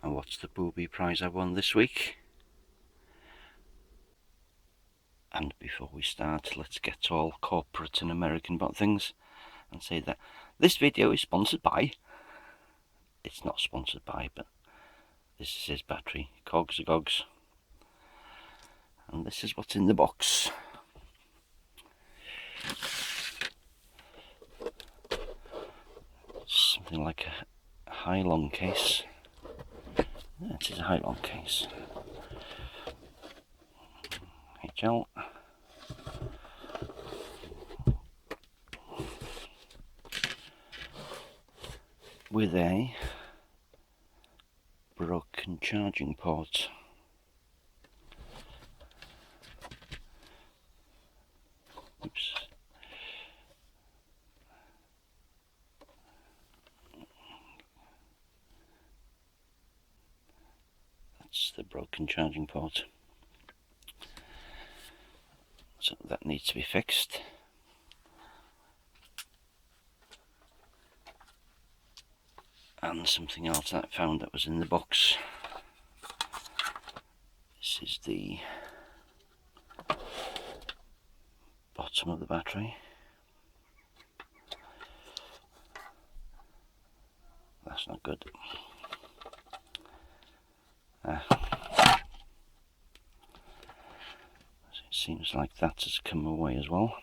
And what's the booby prize I won this week? And before we start, let's get all corporate and American about things and say that this video is sponsored by, it's not sponsored by, but this is his battery, cogs are gogs, and this is what's in the box. Something like a Hailong case. Yeah, it is a Hailong case. HL. With a broken charging port. Oops. That's the broken charging port. So that needs to be fixed. And something else that I found that was in the box. This is the bottom of the battery. That's not good. It seems like that has come away as well.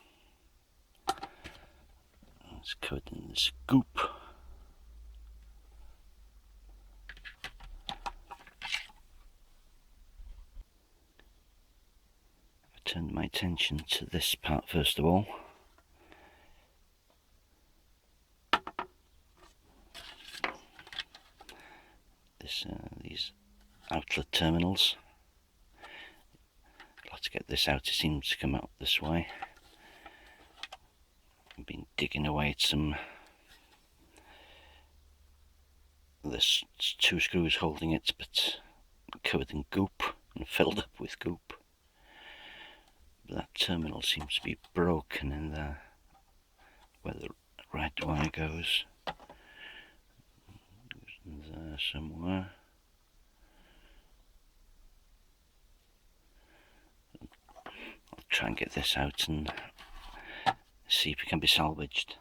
It's covered in this goop. I turned my attention to this part first of all. These outlet terminals. Let's get this out. It seems to come out this way. I've been digging away at some. There's 2 screws holding it, but covered in goop and filled up with goop. But that terminal seems to be broken in there, where the red wire goes. There somewhere. I'll try and get this out and see if it can be salvaged.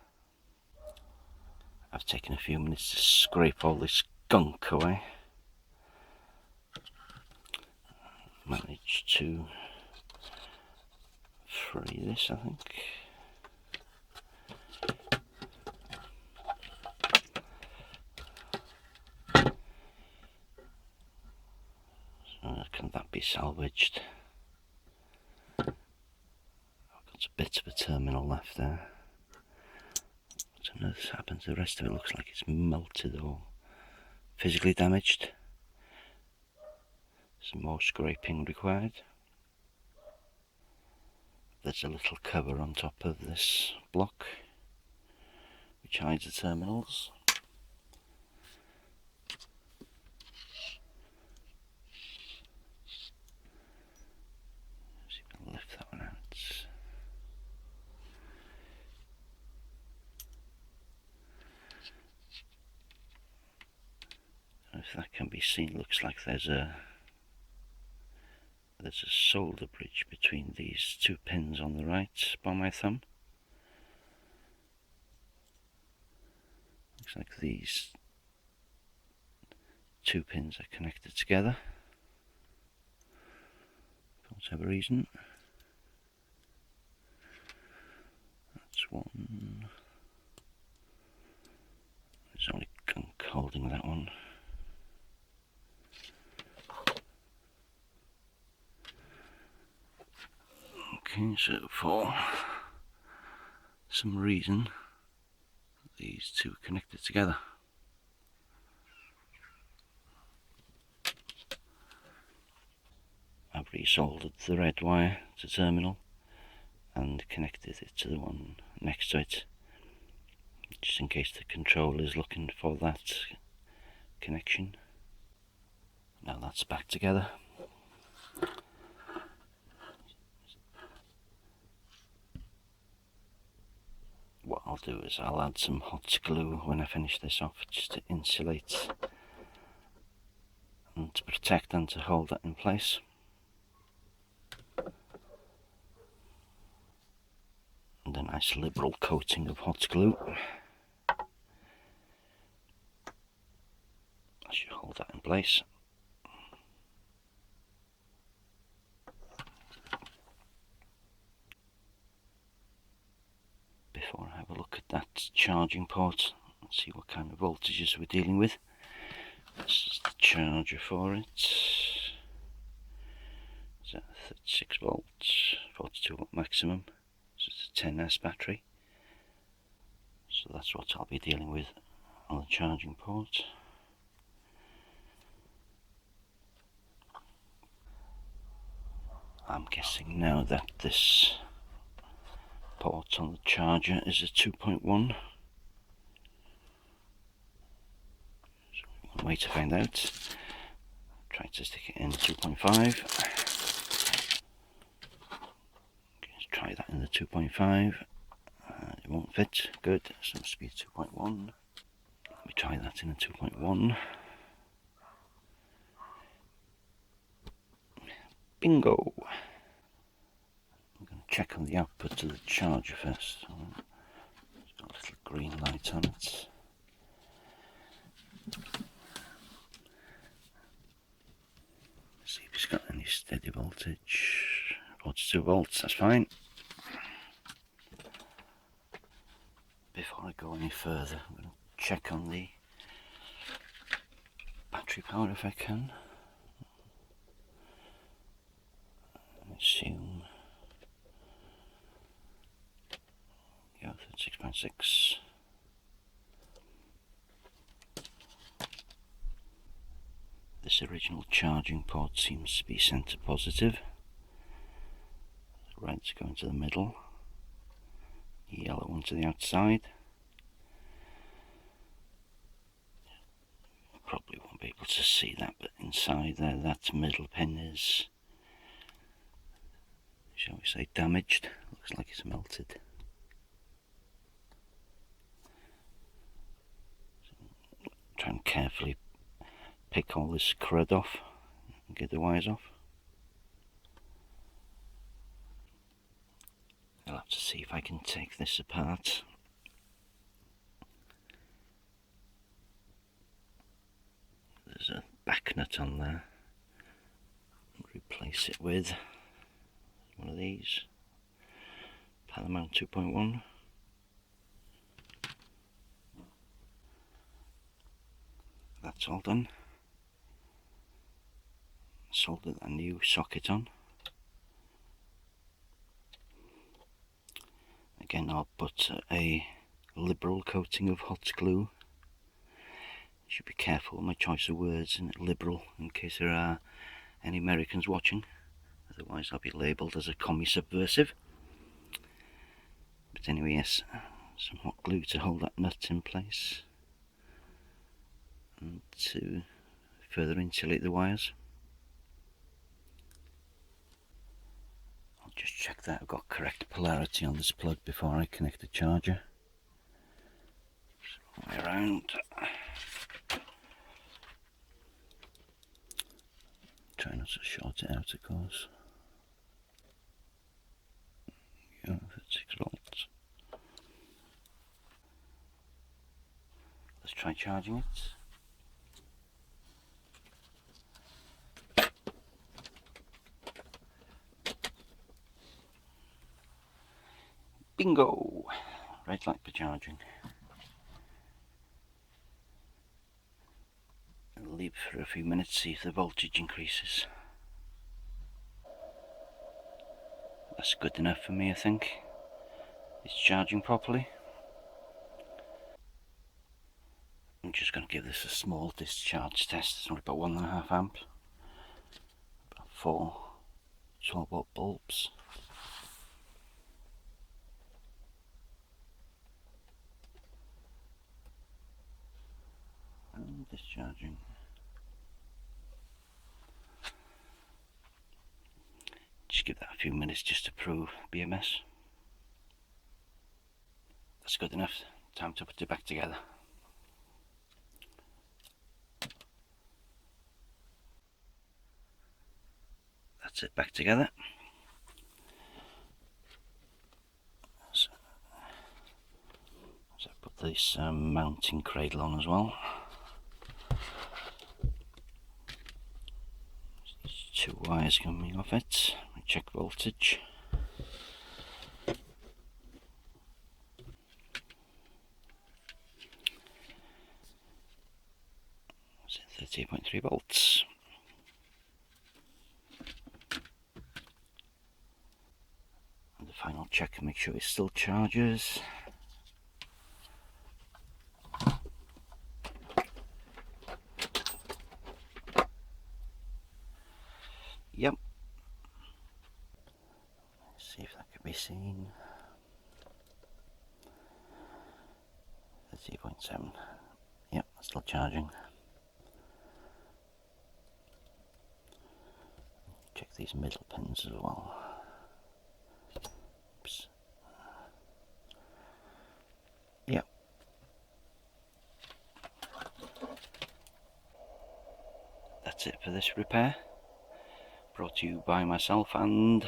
I've taken a few minutes to scrape all this gunk away. Managed to free this, I think. So can that be salvaged? I've got a bit of a terminal left there. I don't know if this happens. The rest of it looks like it's melted or physically damaged. Some more scraping required. There's a little cover on top of this block which hides the terminals. See if we can lift that one out. If that can be seen, looks like there's a solder bridge between these 2 pins on the right by my thumb. Looks like these 2 pins are connected together for whatever reason. That's one. There's only gunk holding that one. Okay, so for some reason these 2 are connected together. I've resoldered the red wire to terminal and connected it to the one next to it, just in case the controller is looking for that connection. Now that's back together. What I'll do is I'll add some hot glue when I finish this off, just to insulate protect and to hold that in place. And a nice liberal coating of hot glue. I should hold that in place. Before I have a look at that charging port and see what kind of voltages we're dealing with. This is the charger for it. It's at 36 volts, 42 volt maximum. So it's a 10S battery. So that's what I'll be dealing with on the charging port. I'm guessing now that this port on the charger is a 2.1. So one way to find out. Try to stick it in 2.5. Let's try that in the 2.5. It won't fit. Good. So it must be a 2.1. Let me try that in a 2.1. Bingo! I'm going to check on the output to the charger first. It's got a little green light on it. See if it's got any steady voltage. 42 volts, that's fine. Before I go any further, I'm going to check on the battery power if I can. I assume, yeah, 36.6. This original charging port seems to be center positive. The red's going to the middle, the yellow one to the outside. Probably won't be able to see that, but inside there, that middle pin is, shall we say, damaged. Looks like it's melted. So, try and carefully pick all this crud off and get the wires off. I'll have to see if I can take this apart. There's a back nut on there. Replace it with one of these. Paramount 2.1. That's all done. Soldered a new socket on. Again, I'll put a liberal coating of hot glue. Should be careful with my choice of words in liberal in case there are any Americans watching. Otherwise I'll be labelled as a commie subversive. But anyway, yes, some hot glue to hold that nut in place and to further insulate the wires. I'll just check that I've got correct polarity on this plug before I connect the charger. All the way around. Try not to short it out, of course. Yeah, 36 volts. Let's try charging it. Bingo! Red light for charging. I'll leave for a few minutes, see if the voltage increases. That's good enough for me, I think. It's charging properly. I'm just going to give this a small discharge test. It's only about 1.5 amp. About 4 12 volt bulbs. And discharging. Just give that a few minutes just to prove BMS. That's good enough. Time to put it back together. That's it back together. So I put this mounting cradle on as well. There's 2 wires coming off it. Check voltage. Is it 13.3 volts? And the final check and make sure it still charges. Yep. Let's see if that can be seen. 30.7. Yep, still charging. Check these middle pins as well. Oops. Yep. That's it for this repair. Brought to you by myself and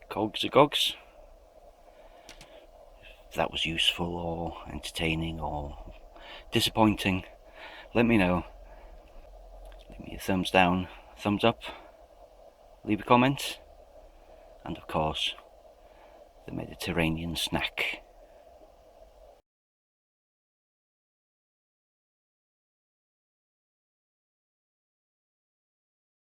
Cogs of Gogs. If that was useful or entertaining or disappointing, let me know. Leave me a thumbs down, thumbs up, leave a comment, and of course the Mediterranean snack.